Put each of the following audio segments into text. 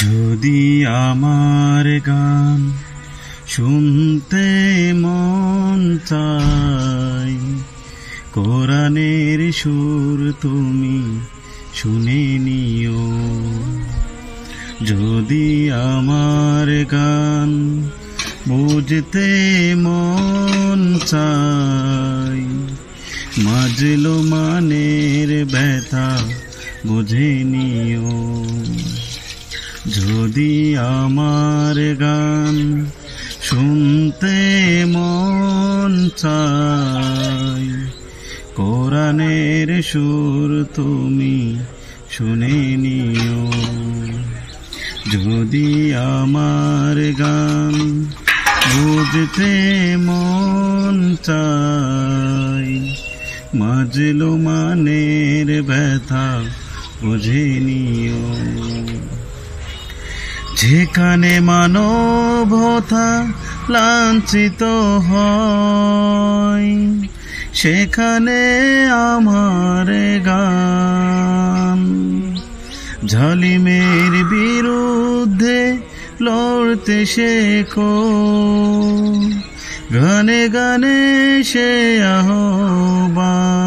যদি আমার গান শুনতে মন চায়, কোরআনের সুর তুমি শুনে নিও। যদি আমার গান বুঝতে মন চায়, মাজলো মানের ব্যথা বুঝে নিও। যদি আমার গান শুনতে মন চায়, কোরআনের সুর তুমি শুনে নিও। যদি আমার গান বুঝতে মন চায়, মাজলো মানের ব্যথা বুঝে নিও। যেখানে মানবতা লাঞ্ছিত হয়, সেখানে আমার গান জালিমের বিরুদ্ধে লড়তে শেখো। গানে গানে সে আহ্বান,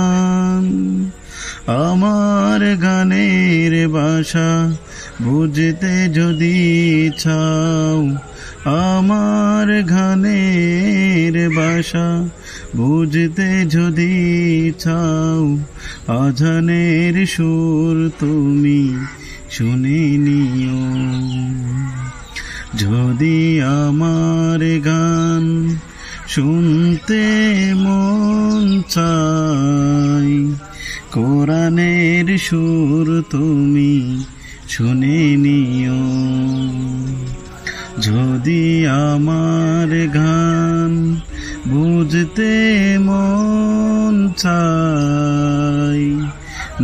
আমার গানের ভাষা বুঝতে যদি চাও, আমার গানের ভাষা বুঝতে যদি চাও, আজানের সুর তুমি শুনে নিও। যদি আমার গান শুনতে মন চায়, কোরআনের সুর তুমি শুনে নিও। যদি আমার গান বুঝতে মন চায়,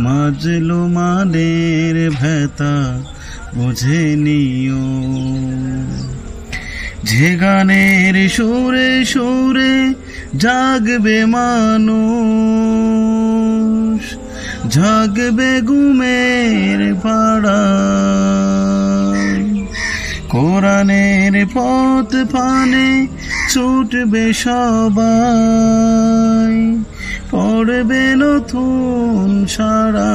মাজলো মানের ব্যথা বুঝে নিও। যে গানের সুরে সুরে জাগবে মানুষ, জাগবে ঘুমের পাড়া, কোরআনের পথ পানে ছুটবে সবাই, পড়বে নতুন সারা।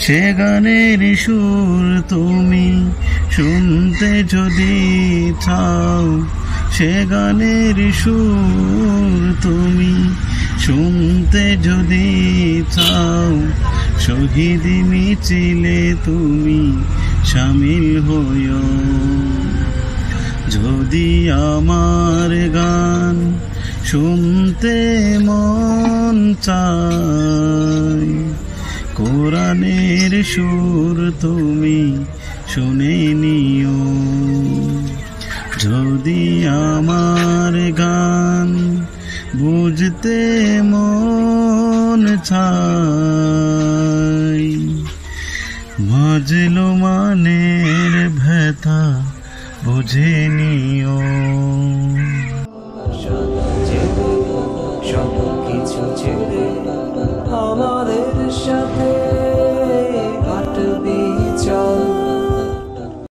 সে গানের সুর তুমি শুনতে যদি চাও, সে গানের সুর তুমি শুনতে যদি চাও, শহীদ মিছিলে তুমি শামিল হইও। যদি আমার গান শুনতে মন চায়, কোরআনের সুর তুমি শুনে নিও। যদি আমার গান বুঝতে মন চায়, মাজলো মানের ব্যথা বুঝে নিও।